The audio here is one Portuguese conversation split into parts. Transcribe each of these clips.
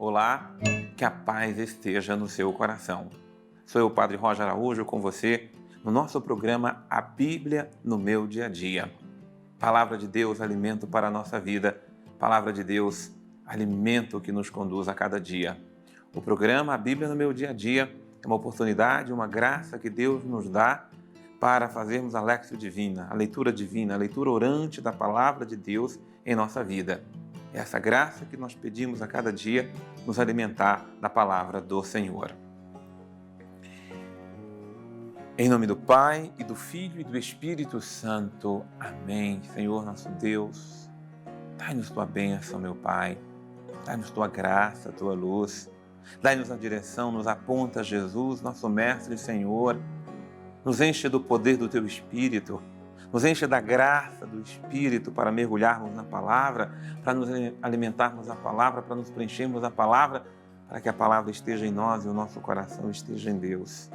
Olá, que a paz esteja no seu coração. Sou eu, Padre Roger Araújo, com você no nosso programa A Bíblia no Meu Dia a Dia. Palavra de Deus, alimento para a nossa vida. Palavra de Deus, alimento que nos conduz a cada dia. O programa A Bíblia no Meu Dia a Dia é uma oportunidade, uma graça que Deus nos dá para fazermos a Léxio Divina, a leitura orante da Palavra de Deus em nossa vida. É essa graça que nós pedimos a cada dia nos alimentar da Palavra do Senhor. Em nome do Pai, e do Filho e do Espírito Santo. Amém. Senhor nosso Deus, dai-nos tua bênção, meu Pai. Dai-nos tua graça, tua luz. Dai-nos a direção, nos aponta Jesus, nosso Mestre e Senhor. Nos enche do poder do teu Espírito. Nos enche da graça do Espírito para mergulharmos na Palavra, para nos alimentarmos da Palavra, para nos preenchermos da Palavra, para que a Palavra esteja em nós e o nosso coração esteja em Deus.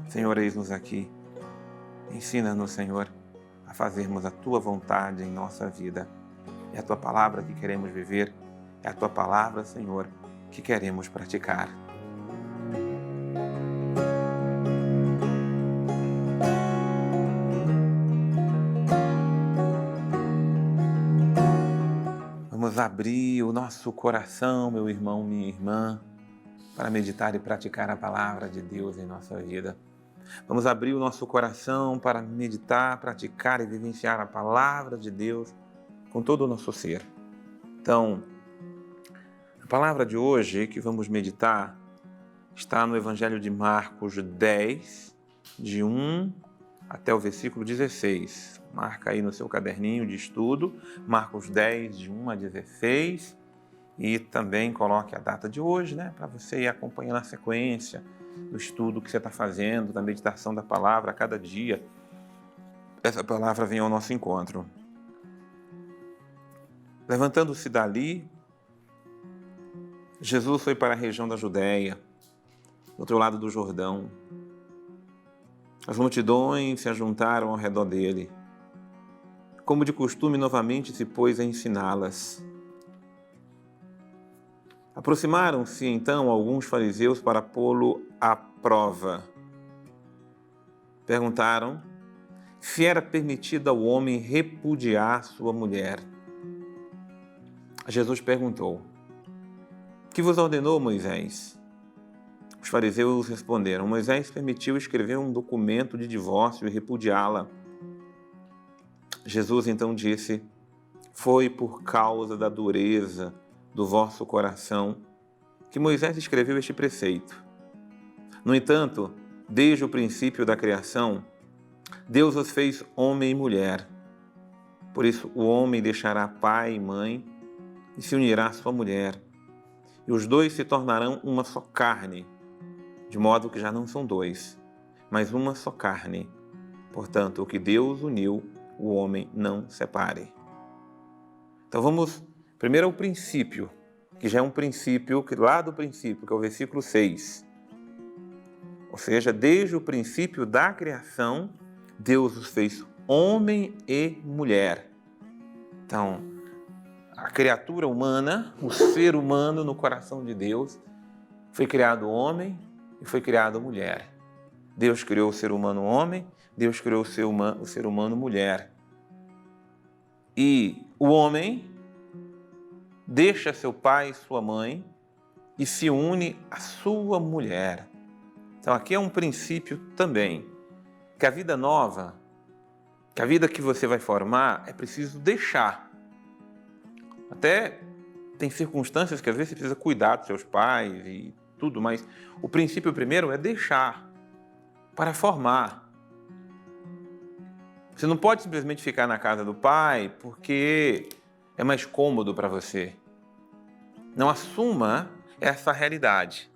Senhor, eis-nos aqui. Ensina-nos, Senhor, a fazermos a Tua vontade em nossa vida. É a Tua Palavra que queremos viver, é a Tua Palavra, Senhor, que queremos praticar. Vamos abrir o nosso coração, meu irmão, minha irmã, para meditar e praticar a Palavra de Deus em nossa vida. Vamos abrir o nosso coração para meditar, praticar e vivenciar a Palavra de Deus com todo o nosso ser. Então, a palavra de hoje que vamos meditar está no Evangelho de Marcos 10, de 1 até o versículo 16. Marca aí no seu caderninho de estudo, Marcos 10, de 1 a 16. E também coloque a data de hoje, para você ir acompanhando a sequência do estudo que você está fazendo, da meditação da palavra a cada dia. Essa palavra vem ao nosso encontro. Levantando-se dali, Jesus foi para a região da Judéia, do outro lado do Jordão. As multidões se ajuntaram ao redor dele. Como de costume, novamente se pôs a ensiná-las. Aproximaram-se então alguns fariseus para pô-lo à prova. Perguntaram se era permitido ao homem repudiar sua mulher. Jesus perguntou: "Que vos ordenou Moisés?" Os fariseus responderam: "Moisés permitiu escrever um documento de divórcio e repudiá-la." Jesus então disse: "Foi por causa da dureza do vosso coração que Moisés escreveu este preceito. No entanto, desde o princípio da criação, Deus os fez homem e mulher. Por isso, o homem deixará pai e mãe e se unirá à sua mulher, e os dois se tornarão uma só carne, de modo que já não são dois, mas uma só carne. Portanto, o que Deus uniu, o homem não separe." Então vamos primeiro ao princípio, que já é um princípio, que lá do princípio, que é o versículo 6. Ou seja, desde o princípio da criação, Deus os fez homem e mulher. Então, a criatura humana, o ser humano no coração de Deus, foi criado homem e foi criado mulher. Deus criou o ser humano homem, Deus criou o ser humano mulher. E o homem deixa seu pai e sua mãe e se une à sua mulher. Então aqui é um princípio também, que a vida nova, que a vida que você vai formar, é preciso deixar. Até tem circunstâncias que às vezes você precisa cuidar dos seus pais e tudo, mas o princípio primeiro é deixar para formar. Você não pode simplesmente ficar na casa do pai porque é mais cômodo para você. Não assuma essa realidade.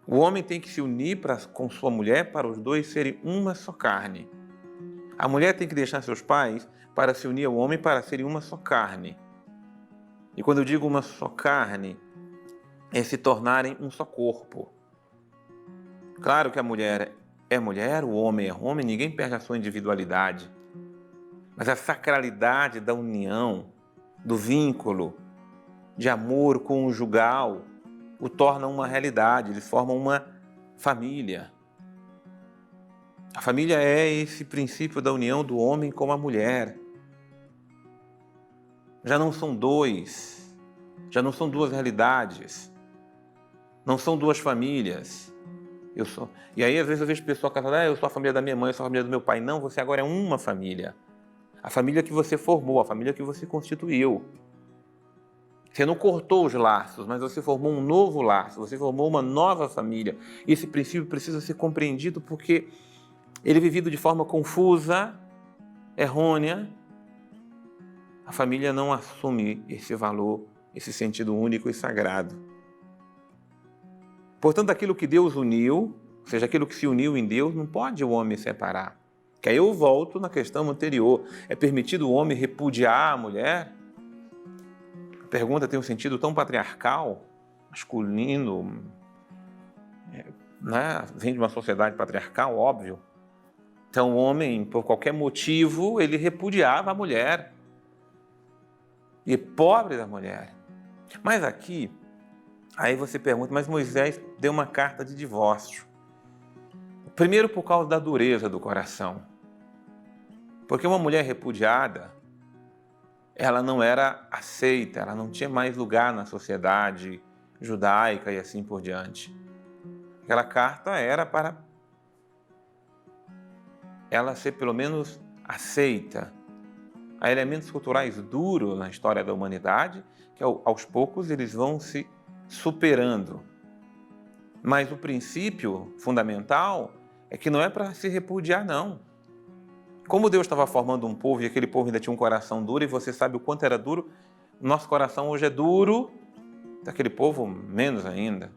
O homem tem que se unir com sua mulher para os dois serem uma só carne. A mulher tem que deixar seus pais para se unir ao homem para serem uma só carne. E quando eu digo uma só carne, é se tornarem um só corpo. Claro que a mulher é mulher, o homem é homem, ninguém perde a sua individualidade. Mas a sacralidade da união, do vínculo, de amor conjugal o tornam uma realidade, eles formam uma família. A família é esse princípio da união do homem com a mulher. Já não são dois, já não são duas realidades, não são duas famílias. E aí, às vezes, eu vejo pessoas casando, eu sou a família da minha mãe, eu sou a família do meu pai. Não, você agora é uma família. A família que você formou, a família que você constituiu. Você não cortou os laços, mas você formou um novo laço, você formou uma nova família. E esse princípio precisa ser compreendido porque ele é vivido de forma confusa, errônea. A família não assume esse valor, esse sentido único e sagrado. Portanto, aquilo que Deus uniu, ou seja, aquilo que se uniu em Deus, não pode o homem separar. Que aí eu volto na questão anterior. É permitido o homem repudiar a mulher? A pergunta tem um sentido tão patriarcal, masculino, né? Vem de uma sociedade patriarcal, óbvio. Então o homem, por qualquer motivo, ele repudiava a mulher. E pobre da mulher. Mas aqui, aí você pergunta, mas Moisés deu uma carta de divórcio. Primeiro por causa da dureza do coração. Porque uma mulher repudiada, ela não era aceita, ela não tinha mais lugar na sociedade judaica e assim por diante. Aquela carta era para ela ser pelo menos aceita. Há elementos culturais duros na história da humanidade que aos poucos eles vão se superando. Mas o princípio fundamental é que não é para se repudiar, não. Como Deus estava formando um povo e aquele povo ainda tinha um coração duro, e você sabe o quanto era duro, nosso coração hoje é duro, daquele povo menos ainda.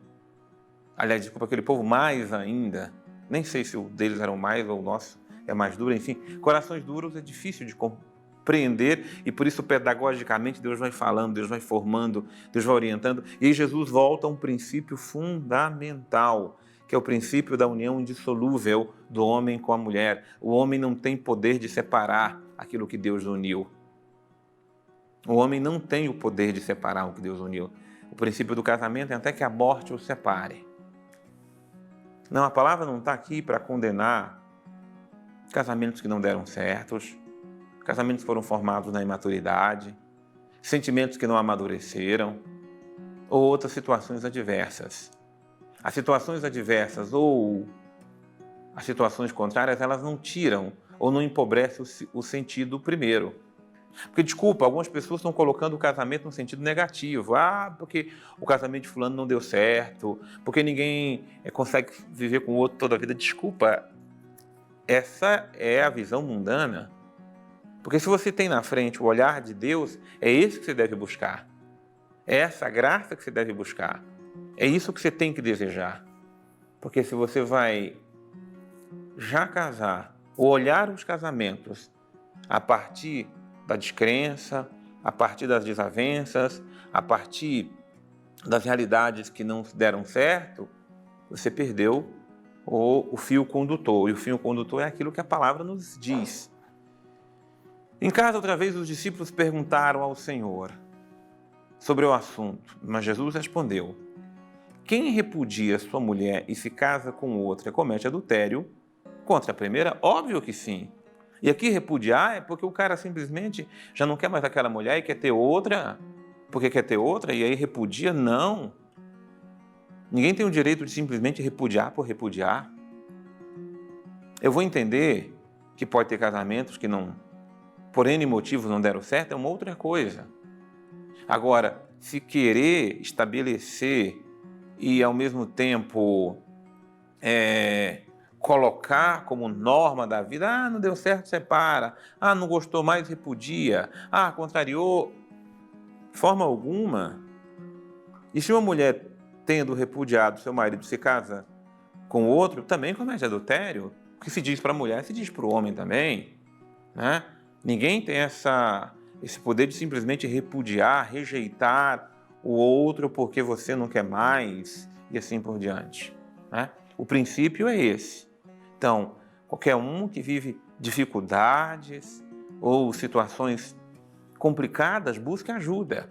Aliás, desculpa, aquele povo mais ainda. Nem sei se o deles era o mais ou o nosso é mais duro, enfim. Corações duros é difícil de compreender e por isso pedagogicamente Deus vai falando, Deus vai formando, Deus vai orientando. E aí Jesus volta a um princípio fundamental, que é o princípio da união indissolúvel do homem com a mulher. O homem não tem poder de separar aquilo que Deus uniu. O homem não tem o poder de separar o que Deus uniu. O princípio do casamento é até que a morte o separe. Não, a palavra não está aqui para condenar casamentos que não deram certos, casamentos que foram formados na imaturidade, sentimentos que não amadureceram, ou outras situações adversas. As situações adversas ou as situações contrárias, elas não tiram ou não empobrecem o sentido primeiro. Porque, desculpa, algumas pessoas estão colocando o casamento no sentido negativo. Porque o casamento de fulano não deu certo, porque ninguém consegue viver com o outro toda a vida. Desculpa, essa é a visão mundana. Porque se você tem na frente o olhar de Deus, é esse que você deve buscar. É essa graça que você deve buscar. É isso que você tem que desejar. Porque se você vai já casar, ou olhar os casamentos a partir da descrença, a partir das desavenças, a partir das realidades que não deram certo, você perdeu o fio condutor. E o fio condutor é aquilo que a palavra nos diz. Em casa, outra vez, os discípulos perguntaram ao Senhor sobre o assunto, mas Jesus respondeu: quem repudia sua mulher e se casa com outra comete adultério contra a primeira? Óbvio que sim. E aqui repudiar é porque o cara simplesmente já não quer mais aquela mulher e quer ter outra, porque quer ter outra, e aí repudia? Não. Ninguém tem o direito de simplesmente repudiar por repudiar. Eu vou entender que pode ter casamentos que não, por N motivos não deram certo, é uma outra coisa. Agora, se querer estabelecer e ao mesmo tempo colocar como norma da vida, não deu certo, separa, não gostou mais, repudia, contrariou, de forma alguma. E se uma mulher, tendo repudiado seu marido, se casa com outro, também comete adultério. O que se diz para a mulher, se diz para o homem também, né? Ninguém tem esse poder de simplesmente repudiar, rejeitar o outro porque você não quer mais e assim por diante, né? O princípio é esse. Então, qualquer um que vive dificuldades ou situações complicadas, busque ajuda.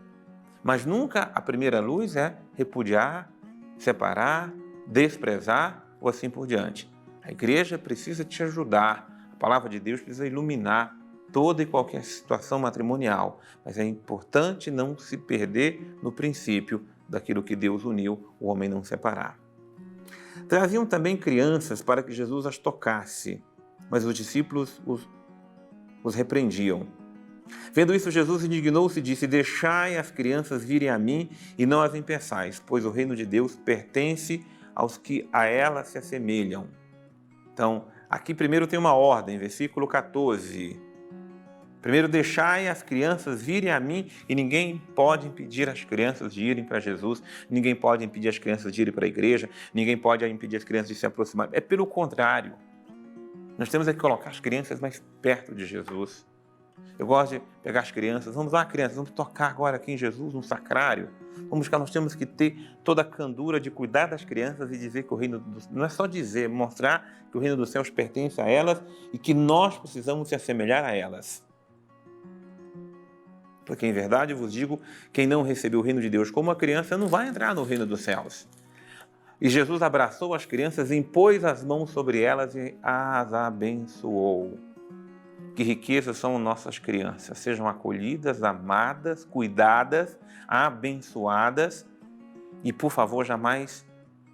Mas nunca a primeira luz é repudiar, separar, desprezar ou assim por diante. A igreja precisa te ajudar, a palavra de Deus precisa iluminar toda e qualquer situação matrimonial, mas é importante não se perder no princípio daquilo que Deus uniu, o homem não separar. Traziam também crianças para que Jesus as tocasse, mas os discípulos os repreendiam. Vendo isso, Jesus indignou-se e disse: deixai as crianças virem a mim e não as impeçais, pois o reino de Deus pertence aos que a elas se assemelham. Então, aqui primeiro tem uma ordem, versículo 14. Primeiro, deixai as crianças virem a mim, e ninguém pode impedir as crianças de irem para Jesus, ninguém pode impedir as crianças de irem para a igreja, ninguém pode impedir as crianças de se aproximar. É pelo contrário. Nós temos que colocar as crianças mais perto de Jesus. Eu gosto de pegar as crianças, vamos lá, crianças, vamos tocar agora aqui em Jesus, no sacrário. Nós temos que ter toda a candura de cuidar das crianças e dizer que o reino dos... Não é só dizer, mostrar que o reino dos céus pertence a elas e que nós precisamos se assemelhar a elas. Porque, em verdade, eu vos digo, quem não recebeu o reino de Deus como a criança não vai entrar no reino dos céus. E Jesus abraçou as crianças, impôs as mãos sobre elas e as abençoou. Que riquezas são nossas crianças, sejam acolhidas, amadas, cuidadas, abençoadas. E, por favor, jamais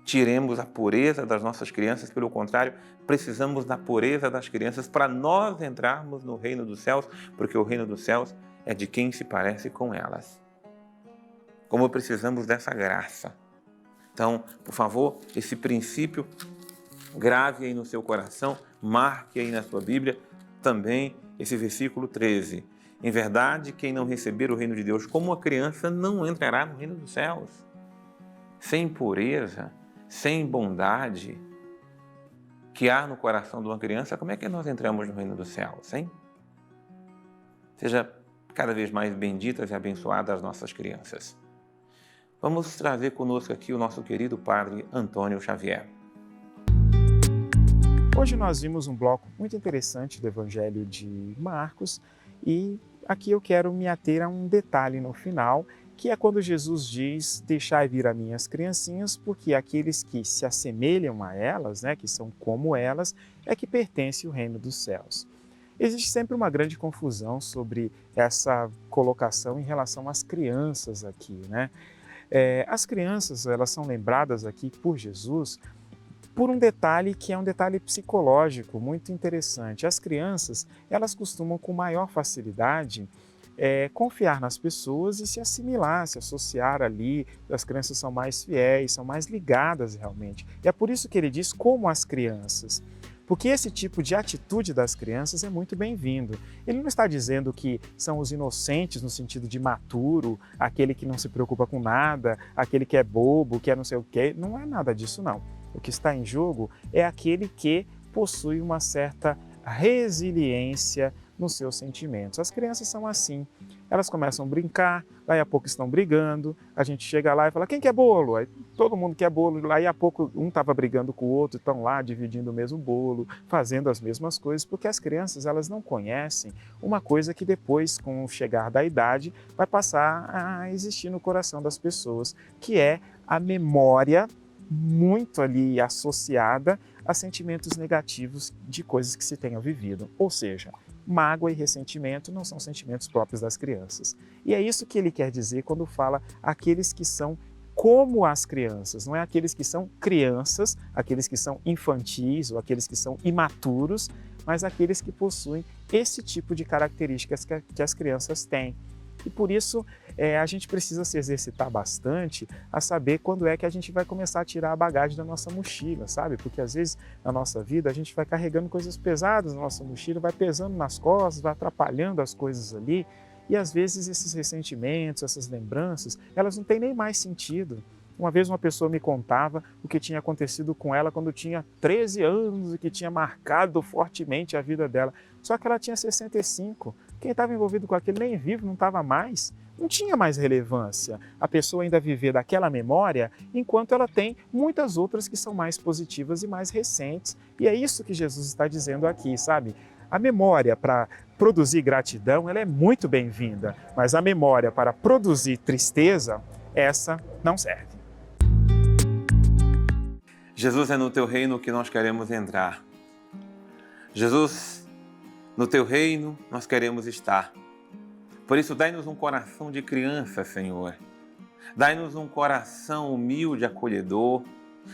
tiremos a pureza das nossas crianças, pelo contrário, precisamos da pureza das crianças para nós entrarmos no reino dos céus, porque o reino dos céus é de quem se parece com elas. Como precisamos dessa graça. Então, por favor, esse princípio, grave aí no seu coração, marque aí na sua Bíblia, também esse versículo 13. Em verdade, quem não receber o reino de Deus como uma criança não entrará no reino dos céus. Sem pureza, sem bondade que há no coração de uma criança, como é que nós entramos no reino dos céus, hein? Seja cada vez mais benditas e abençoadas as nossas crianças. Vamos trazer conosco aqui o nosso querido Padre Antônio Xavier. Hoje nós vimos um bloco muito interessante do Evangelho de Marcos e aqui eu quero me ater a um detalhe no final, que é quando Jesus diz: deixai vir a mim as criancinhas, porque aqueles que se assemelham a elas, que são como elas, é que pertence o reino dos céus. Existe sempre uma grande confusão sobre essa colocação em relação às crianças aqui, As crianças, elas são lembradas aqui por Jesus por um detalhe que é um detalhe psicológico muito interessante. As crianças, elas costumam com maior facilidade confiar nas pessoas e se assimilar, se associar ali. As crianças são mais fiéis, são mais ligadas realmente. E é por isso que ele diz como as crianças. Porque esse tipo de atitude das crianças é muito bem-vindo. Ele não está dizendo que são os inocentes no sentido de maturo, aquele que não se preocupa com nada, aquele que é bobo, que é não sei o quê. Não é nada disso, não. O que está em jogo é aquele que possui uma certa resiliência nos seus sentimentos. As crianças são assim. Elas começam a brincar, daí a pouco estão brigando, a gente chega lá e fala: quem quer bolo? Aí todo mundo quer bolo, daí a pouco um estava brigando com o outro, estão lá dividindo o mesmo bolo, fazendo as mesmas coisas, porque as crianças, elas não conhecem uma coisa que depois, com o chegar da idade, vai passar a existir no coração das pessoas, que é a memória muito ali associada a sentimentos negativos de coisas que se tenham vivido. Ou seja, mágoa e ressentimento não são sentimentos próprios das crianças. E é isso que ele quer dizer quando fala aqueles que são como as crianças, não é aqueles que são crianças, aqueles que são infantis ou aqueles que são imaturos, mas aqueles que possuem esse tipo de características que as crianças têm. E por isso a gente precisa se exercitar bastante a saber quando é que a gente vai começar a tirar a bagagem da nossa mochila, sabe? Porque às vezes na nossa vida a gente vai carregando coisas pesadas na nossa mochila, vai pesando nas costas, vai atrapalhando as coisas ali. E às vezes esses ressentimentos, essas lembranças, elas não têm nem mais sentido. Uma vez uma pessoa me contava o que tinha acontecido com ela quando tinha 13 anos e que tinha marcado fortemente a vida dela. Só que ela tinha 65. Quem estava envolvido com aquilo nem vivo, não estava mais. Não tinha mais relevância a pessoa ainda viver daquela memória, enquanto ela tem muitas outras que são mais positivas e mais recentes. E é isso que Jesus está dizendo aqui, sabe? A memória para produzir gratidão, ela é muito bem-vinda, mas a memória para produzir tristeza, essa não serve. Jesus, é no teu reino que nós queremos entrar. Jesus, no teu reino nós queremos estar. Por isso, dai-nos um coração de criança, Senhor. Dai-nos um coração humilde, acolhedor.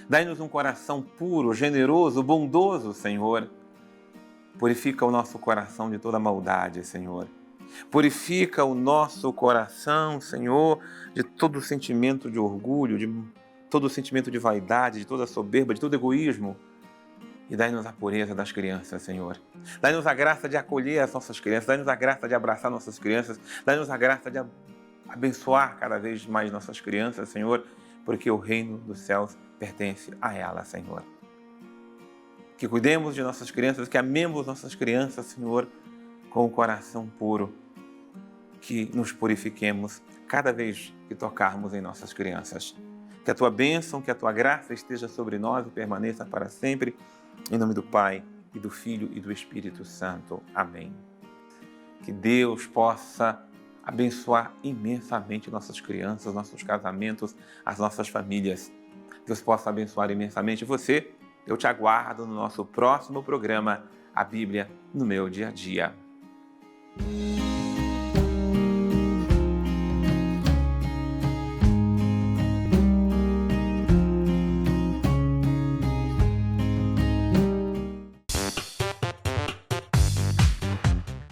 Dai-nos um coração puro, generoso, bondoso, Senhor. Purifica o nosso coração de toda maldade, Senhor. Purifica o nosso coração, Senhor, de todo sentimento de orgulho, de todo sentimento de vaidade, de toda soberba, de todo egoísmo. E dai-nos a pureza das crianças, Senhor. Dai-nos a graça de acolher as nossas crianças, dai-nos a graça de abraçar nossas crianças, dai-nos a graça de abençoar cada vez mais nossas crianças, Senhor, porque o reino dos céus pertence a elas, Senhor. Que cuidemos de nossas crianças, que amemos nossas crianças, Senhor, com o coração puro, que nos purifiquemos cada vez que tocarmos em nossas crianças. Que a tua bênção, que a tua graça esteja sobre nós e permaneça para sempre. Em nome do Pai, e do Filho e do Espírito Santo. Amém. Que Deus possa abençoar imensamente nossas crianças, nossos casamentos, as nossas famílias. Deus possa abençoar imensamente você. Eu te aguardo no nosso próximo programa, A Bíblia no Meu Dia a Dia.